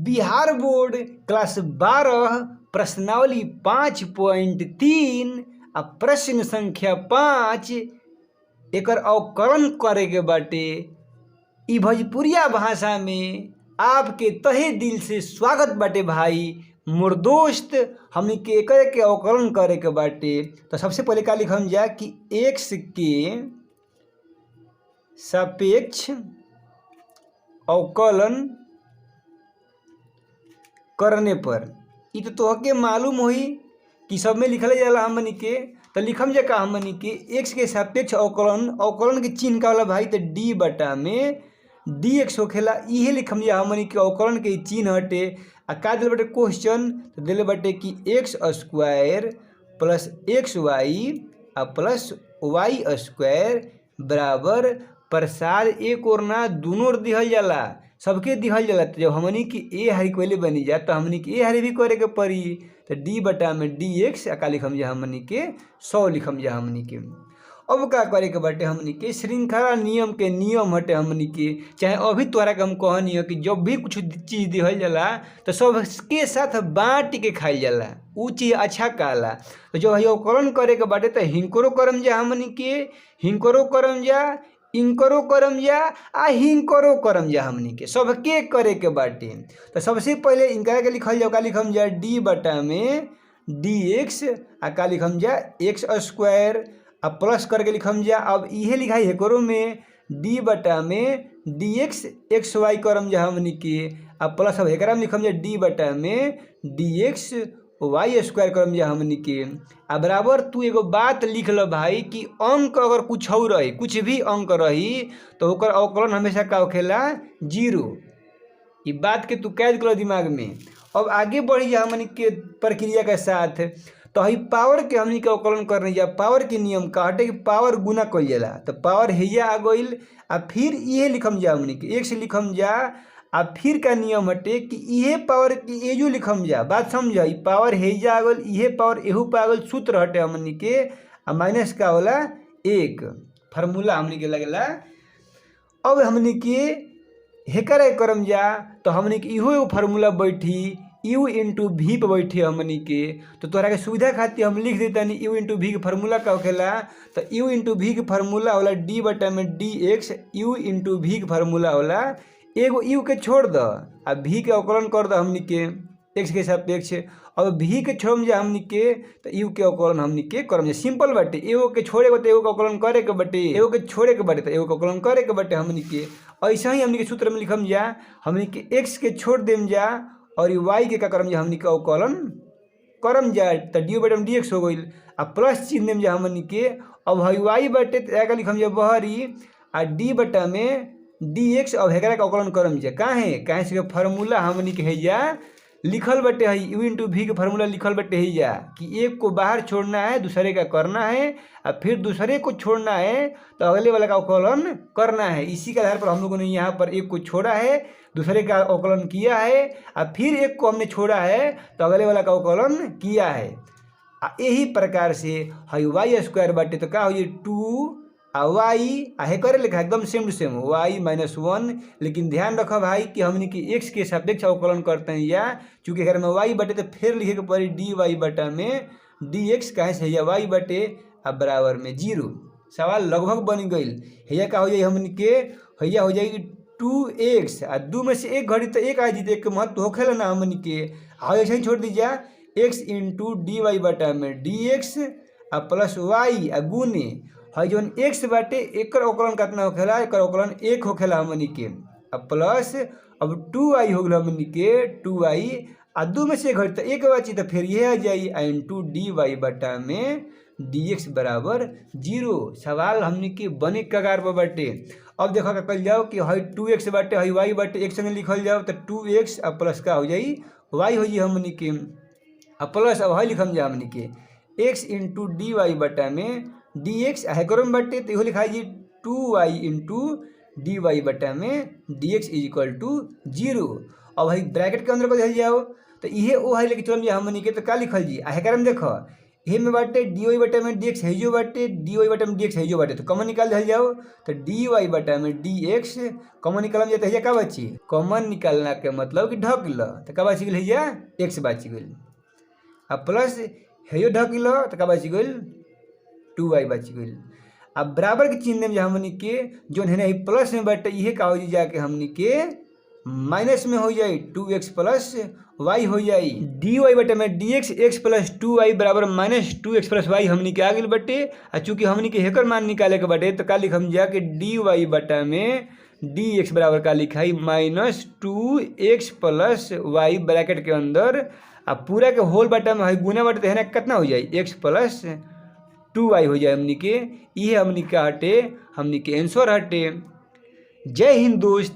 Bihar board class 12 प्रश्नावली 5.3 आ प्रश्न संख्या 5 एकर अवकलन करे के बाटे। इ भोजपुरिया भाषा में आपके तहे दिल से स्वागत बाटे भाई मोर दोस्त। हमनी के एकर के अवकलन करे के बाटे। तो सबसे पहले का लिखम जा कि x के सापेक्ष अवकलन करने पर इ तो तोहके मालूम होई कि सब में लिखल जाला हमनी के। तो लिखम जा का हमनी के x के सापेक्ष अवकलन के चिन्ह का होला भाई। तो d बटा में dx होखेला इहे लिखम जा हमनी के अवकलन के चिन्ह हटे। आ का दिल बटे क्वेश्चन तो दिल बटे कि x स्क्वायर प्लस xy आ प्लस y स्क्वायर बराबर प्रसार एक और ना दोनों ओर दिहल जाला, सबके दिहल जाला। तो जब हमनी की ए हरी कोयले बनी जा तो हमनी की ए हरी भी करे के पड़ी। तो डी बटा में dx का लिखम जा हमनी के 100 लिखम जा हमनी के। अब का करे के बाटे हमनी के श्रृंखला नियम के नियम हटे हमनी के। चाहे अभी तोरा के हम कहनी है कि जब भी कुछ चीज दिहल जाला तो सबके साथ बांट के खाइल जाला, उ चीज अच्छा कहला। तो जब अवकलन करे के बाटे तो हिंकरो करम जा हमनी के, हिंकरो करम जा, इनकरो करम जा आ हिंकरो करम जा हमनी के, सबके करे के बाटे। तो सबसे पहले इनका के लिखल जाओ, का लिखम जा डी बटा में dx आ का लिखम जा x स्क्वायर आ प्लस करके लिखम जा। अब इहे लिखाई है करो में d बटा में dx xy करम जा हमनी के आ प्लस अब एकरा में लिखम जा d बटा में dx y स्क्वायर करम जा हमनी के। आ बराबर तू एगो बात लिख लो भाई कि अंक अगर कुछ और रही, कुछ भी अंक रही तो ओकर अवकलन हमेशा का होखेला 0। ये बात के तू कैद कर दिमाग में। अब आगे बढ़ी जा हमनी के प्रक्रिया के साथ। तो हई पावर के हमनी के अवकलन करने जा। पावर के नियम का हटे कि पावर गुना कइल जाला। तो पावर हैया आ गइल आ फिर इहे लिखम जा हमनी के x लिखम जा आ फिर का नियम हटे कि इहे पावर के एजो लिखम जा। बात समझ, ई पावर हैया आ गइल, इहे पावर एहू पे आ गइल, सूत्र हटे हमनी के आ माइनस का होला 1 फार्मूला हमनी के लगेला। अब हमनी के हेकर करम जा तो हमनी के इहो फार्मूला बैठी u इंटू v पे बैठी हमनी के। तो तोहरा के सुविधा खातिर हम लिख देतानी u इंटू v के फार्मूला का होखेला। तो u इंटू v के फार्मूला होला d बटा में dx, u इंटू v के फार्मूला होला एगो u के छोड़ द आ v के अवकलन कर द हमनी के x के सापेक्ष। अब v के छोड़म जा हमनी के तो u के अवकलन हमनी के करम जा। सिंपल बाटे, एगो के छोड़े के एगो के अवकलन करे के बाटे, एगो के छोड़े के बाटे तो एगो के अवकलन करे के बाटे हमनी के। ऐसा ही हमनी के सूत्र में लिखम जा, हमनी के x के छोड़ देम जा और y के का करम जा हमनी के अवकलन करम जा। तो डी बटा में dx हो गइल आ प्लस चिन्ह देम जा हमनी के। अब y बाटे तो एका लिखम जा बहरी आ d बटा में dx। अब हेकरा का अवकलन करम जा। काहे से फार्मूला हमनी के हैया लिखल बटे है, u इंटू v के फार्मूला लिखल बटे हैया कि एक को बाहर छोड़ना है, दूसरे का करना है और फिर दूसरे को छोड़ना है तो अगले वाला का अवकलन करना है। इसी के आधार पर हम लोगों ने यहाँ पर एक को छोड़ा है, दूसरे का अवकलन किया है और फिर एक को हमने छोड़ा है तो अगले वाला का अवकलन किया है। यही प्रकार से है y स्क्वायर बाटे तो का हो 2 आ y आहे करे लिखा एकदम सेम टू सेम y माइनस 1। लेकिन ध्यान रखो भाई कि हमने कि x के सापेक्ष अवकलन करते हैं या चूँकि अगर में y बटे तो फिर लिखे के पड़ी dy बटा में dx कहे से या y बटे अब बराबर में 0। सवाल लगभग बन गई। हैया का हो जाए हमने के हैया हो जाएगी 2x आ 2 में से एक घड़ी तो एक आ जीते एक महत्व होखेला ना हमने के। हाँ ऐसे ही छोड़ दीजिए x इंटू dy बटा में dx आ प्लस y आ गुने है जौन x बाटे एकर अवकलन कितना होखेला, एकर अवकलन 1 होखेला हमनी के आ प्लस अब 2y हो गल हमनी के 2y आ 2 में से घट तो एक बची तो फिर ये आ जाई आ इंटू dy बटा में dx बराबर 0। सवाल हमनी के बने कगार पर बाटे। अब देखो का कल जाओ कि है 2x बाटे है y बाटे एक संगे लिखल जाओ तो 2x आ प्लस का हो जाई y हो जाई हमनी के आ प्लस अब है लिखम जा हमनी के x इंटू dy बटा में dx है करम बाटे तो इहो लिखाई जी 2y इंटू dy बटा में dx इज इक्वल टू 0। अब है ब्रैकेट के अंदर को दिया जाओ तो इहे ओ है लेके चलम जा हमनी के तो का लिखल जी है करम देखो ये में बाटे डी वाई बटा में डी एक्स है जो बाटे, डी वाई बटा में डी एक्स है जो बाटे, तो कॉमन निकाल दिया जाओ। तो डी वाई बटा में डी एक्स कॉमन निकाल जाता है का बची, कॉमन निकालना के मतलब कि ढक लो, तो का बची गई है एक्स बची गई, अब प्लस है ढक लो तो का बची गई 2y बची गई। अब बराबर के चिन्ह में हमनी के जो है प्लस में बटे ये का हो जाके हमनी के माइनस में हो जाए 2x प्लस वाई हो जाए, डी वाई बटे में डी एक्स प्लस 2y बराबर माइनस 2x प्लस वाई हमनी के आ गई बटे। और चूँकि हमनी के हेकर मान निकाले के बटे तो का लिखम जाके डी वाई बटा में डी एक्स बराबर का लिखाई minus 2x plus why bracket के अंदर, अब पूरा के होल बटा में गुना बटे है ना कितना हो जाए x प्लस 2y हो जाए हमनी के, ये हमनी का हटे हमनी के आंसर हटे। जय हिंद दोस्त।